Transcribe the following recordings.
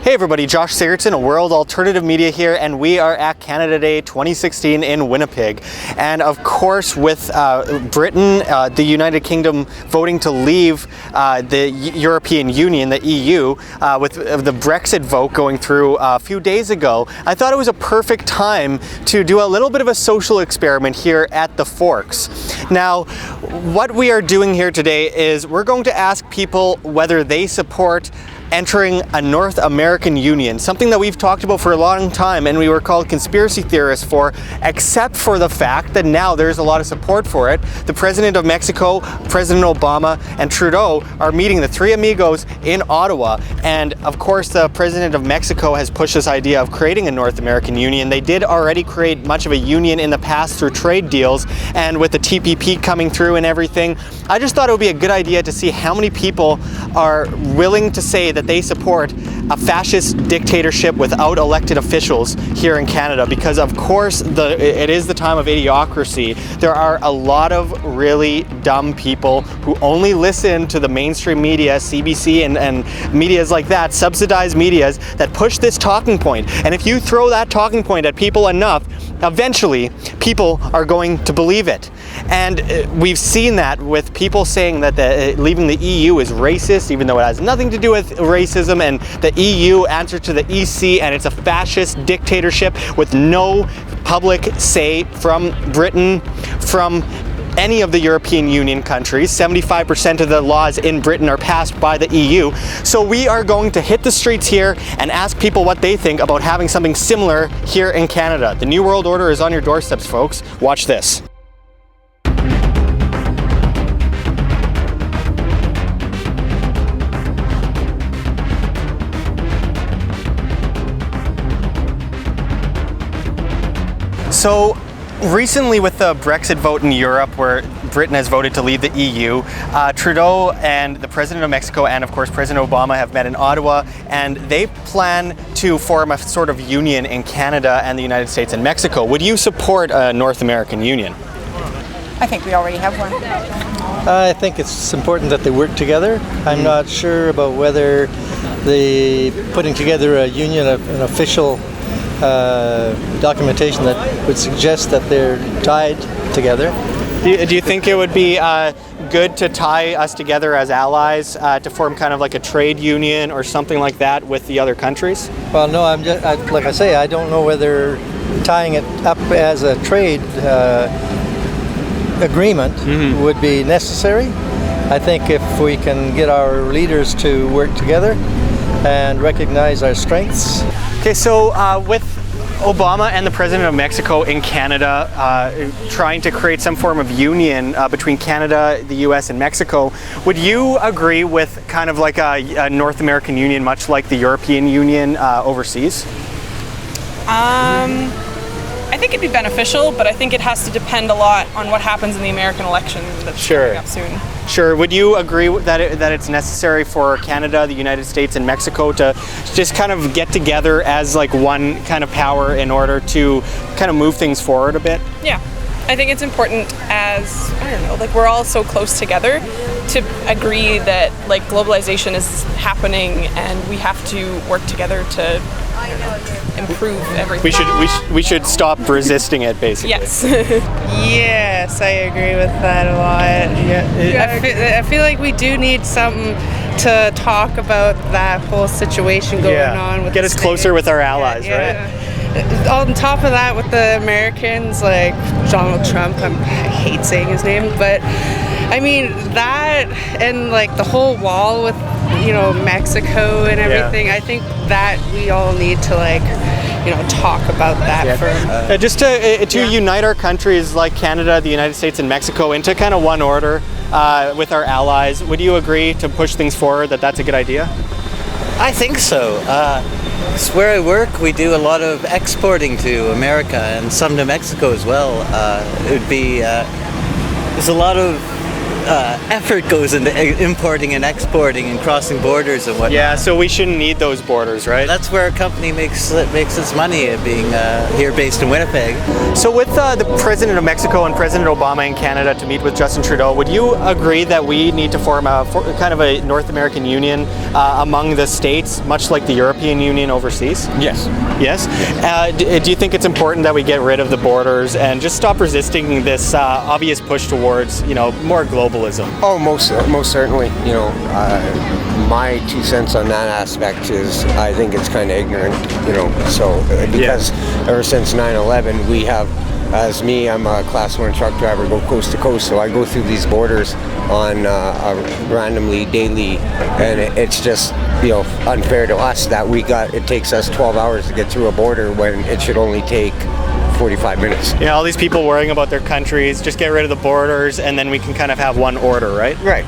Hey everybody, Josh Sigurdson, a World Alternative Media here, and we are at Canada Day 2016 in Winnipeg. And of course, with Britain, the United Kingdom voting to leave the European Union, the EU, with the Brexit vote going through a few days ago, I thought it was a perfect time to do a little bit of a social experiment here at the Forks. Now, what we are doing here today is we're going to ask people whether they support entering a North American Union, something that we've talked about for a long time and we were called conspiracy theorists for, except for the fact that now there's a lot of support for it. The President of Mexico, President Obama, and Trudeau are meeting, the three amigos, in Ottawa. And of course, the President of Mexico has pushed this idea of creating a North American Union. They did already create much of a union in the past through trade deals, and with the TPP coming through and everything, I just thought it would be a good idea to see how many people are willing to say that they support a fascist dictatorship without elected officials here in Canada, because of course it is the time of idiocracy. There are a lot of really dumb people who only listen to the mainstream media, CBC and medias like that, subsidized medias that push this talking point. And if you throw that talking point at people enough, eventually people are going to believe it. And we've seen that with people saying that leaving the EU is racist, even though it has nothing to do with racism, and the EU answers to the EC, and it's a fascist dictatorship with no public say from Britain, from any of the European Union countries. 75% of the laws in Britain are passed by the EU. So we are going to hit the streets here and ask people what they think about having something similar here in Canada. The New World Order is on your doorsteps, folks. Watch this. So recently, with the Brexit vote in Europe, where Britain has voted to leave the EU, Trudeau and the President of Mexico and of course President Obama have met in Ottawa, and they plan to form a sort of union in Canada and the United States and Mexico. Would you support a North American Union? I think we already have one. I think it's important that they work together. I'm not sure about whether the putting together a union, an official documentation that would suggest that they're tied together. Do you think it would be good to tie us together as allies to form kind of like a trade union or something like that with the other countries? Well, no, like I say, I don't know whether tying it up as a trade agreement would be necessary. I think if we can get our leaders to work together and recognize our strengths. Okay, so with Obama and the President of Mexico in Canada trying to create some form of union between Canada, the US, and Mexico, would you agree with kind of like a North American Union, much like the European Union overseas? I think it'd be beneficial, but I think it has to depend a lot on what happens in the American election that's coming up soon. Sure. Would you agree that it's necessary for Canada, the United States, and Mexico to just kind of get together as like one kind of power in order to kind of move things forward a bit? Yeah. I think it's important as, I don't know, like we're all so close together to agree that like globalization is happening and we have to work together to, I don't know, improve everything. We should stop resisting it, basically. Yes. Yes, I agree with that a lot. Yeah. I feel like we do need something to talk about that whole situation going on with get us closer with our allies, right? On top of that, with the Americans, like Donald Trump, I hate saying his name, but I mean that, and like the whole wall with, you know, Mexico and everything. I think that we all need to like, you know, talk about that just to unite our countries like Canada, the United States, and Mexico into kind of one order with our allies. Would you agree to push things forward, that that's a good idea? I think so. Where I work, we do a lot of exporting to America and some to Mexico as well. It would be there's a lot of effort goes into importing and exporting and crossing borders and whatnot. Yeah, so we shouldn't need those borders, right? That's where our company makes its money, being here based in Winnipeg. So with the President of Mexico and President Obama in Canada to meet with Justin Trudeau, would you agree that we need to form kind of a North American Union among the states, much like the European Union overseas? Yes. Yes? Do you think it's important that we get rid of the borders and just stop resisting this obvious push towards, more globalism? Oh, most certainly. My 2 cents on that aspect is I think it's kind of ignorant, so because ever since 9/11 we have, as me, I'm a class 1 truck driver, go coast to coast, so I go through these borders on randomly, daily, and it's just, unfair to us that it takes us 12 hours to get through a border when it should only take 45 minutes. Yeah, all these people worrying about their countries, just get rid of the borders and then we can kind of have one order, right? Right.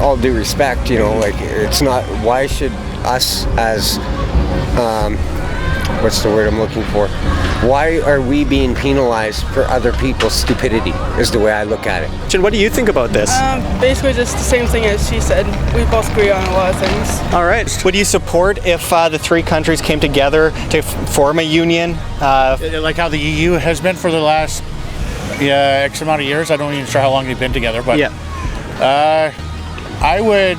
All due respect, it's not, why should us as, what's the word I'm looking for? Why are we being penalized for other people's stupidity is the way I look at it. Jen, what do you think about this? Basically just the same thing as she said. We both agree on a lot of things. All right. Would you support if the 3 countries came together to form a union? Like how the EU has been for the last X amount of years. I don't even sure how long they've been together, but I would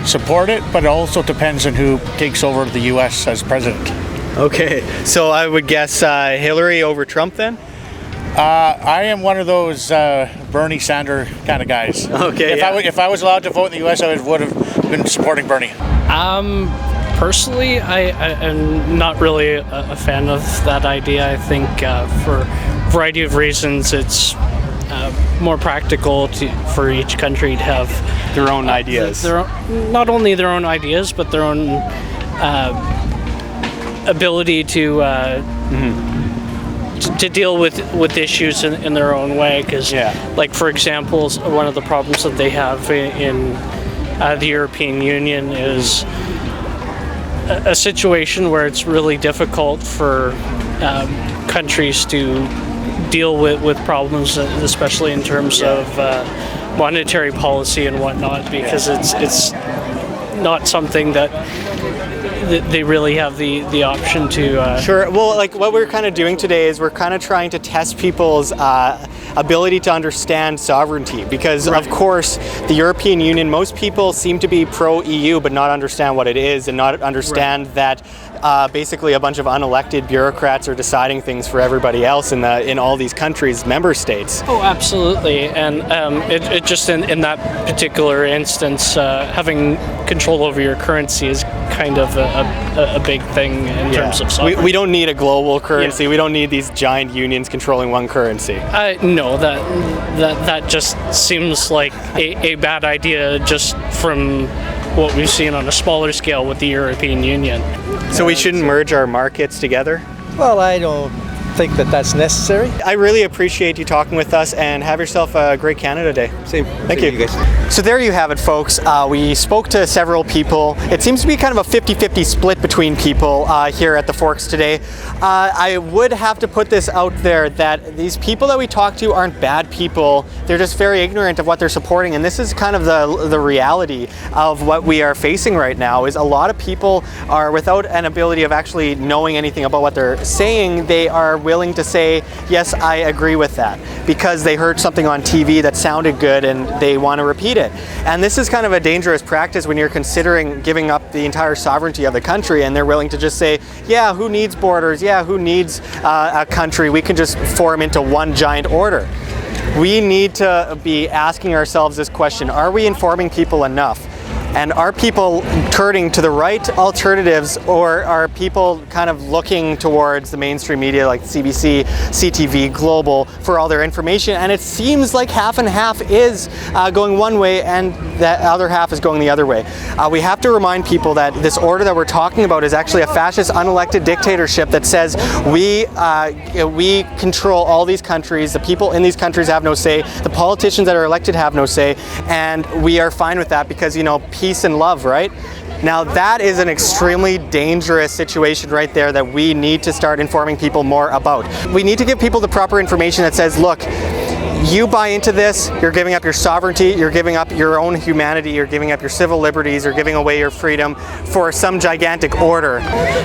support it, but it also depends on who takes over the U.S. as president. Okay, so I would guess Hillary over Trump then? I am one of those Bernie Sanders kind of guys. Okay. If I was allowed to vote in the U.S., I would have been supporting Bernie. Personally, I'm not really a fan of that idea. I think for a variety of reasons, it's more practical for each country to have their own ideas. Not only their own ideas, but their own ability to deal with issues in their own way. Because, like for example, one of the problems that they have in the European Union is a situation where it's really difficult for countries to deal with problems, especially in terms of monetary policy and whatnot, because it's not something that they really have the option to. Sure. Well, like what we're kind of doing today is we're kind of trying to test people's ability to understand sovereignty, because of course the European Union, most people seem to be pro-EU but not understand what it is and not understand that basically a bunch of unelected bureaucrats are deciding things for everybody else in all these countries, member states. Oh, absolutely. And it just in that particular instance, having control over your currency is kind of a big thing in terms of sovereignty. We don't need a global currency. We don't need these giant unions controlling one currency. No, that just seems like a bad idea just from what we've seen on a smaller scale with the European Union. So we shouldn't merge our markets together? Well, I don't think that's necessary. I really appreciate you talking with us, and have yourself a great Canada Day. Same. Thank Same you. to you guys. So there you have it, folks. We spoke to several people. It seems to be kind of a 50-50 split between people here at the Forks today. I would have to put this out there that these people that we talk to aren't bad people. They're just very ignorant of what they're supporting, and this is kind of the reality of what we are facing right now. Is a lot of people are without an ability of actually knowing anything about what they're saying. They are willing to say, yes, I agree with that, because they heard something on TV that sounded good and they want to repeat it. And this is kind of a dangerous practice when you're considering giving up the entire sovereignty of the country, and they're willing to just say, yeah, who needs borders? Yeah, who needs a country? We can just form into one giant order. We need to be asking ourselves this question: are we informing people enough? And are people turning to the right alternatives, or are people kind of looking towards the mainstream media like CBC, CTV, Global for all their information? And it seems like half and half is going one way and the other half is going the other way. We have to remind people that this order that we're talking about is actually a fascist, unelected dictatorship that says we control all these countries, the people in these countries have no say, the politicians that are elected have no say, and we are fine with that because, peace and love, right? Now that is an extremely dangerous situation right there that we need to start informing people more about. We need to give people the proper information that says, look, you buy into this, you're giving up your sovereignty, you're giving up your own humanity, you're giving up your civil liberties, you're giving away your freedom for some gigantic order.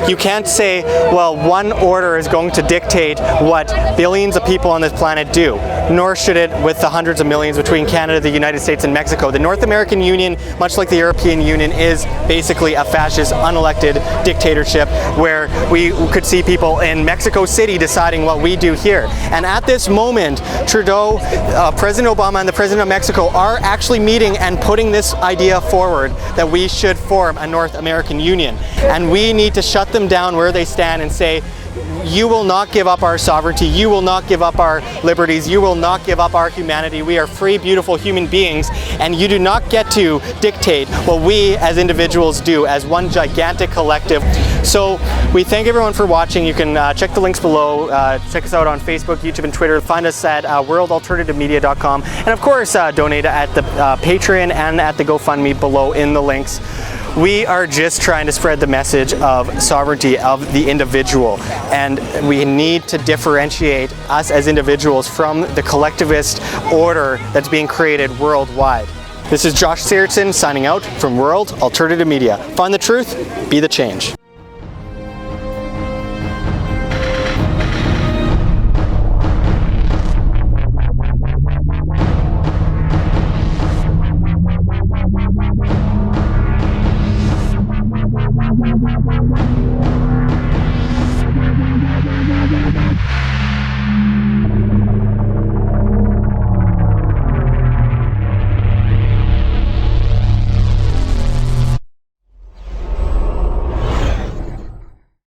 You can't say, well, one order is going to dictate what billions of people on this planet do, nor should it with the hundreds of millions between Canada, the United States, and Mexico. The North American Union, much like the European Union, is basically a fascist, unelected dictatorship where we could see people in Mexico City deciding what we do here. And at this moment, Trudeau, President Obama, and the President of Mexico are actually meeting and putting this idea forward that we should form a North American Union. And we need to shut them down where they stand and say, you will not give up our sovereignty, you will not give up our liberties, you will not give up our humanity. We are free, beautiful human beings, and you do not get to dictate what we as individuals do as one gigantic collective. So we thank everyone for watching. You can check the links below, check us out on Facebook, YouTube, and Twitter. Find us at worldalternativemedia.com, and of course donate at the Patreon and at the GoFundMe below in the links. We are just trying to spread the message of sovereignty of the individual, and we need to differentiate us as individuals from the collectivist order that's being created worldwide. This is Josh Sigurdson signing out from World Alternative Media. Find the truth, be the change. Bye.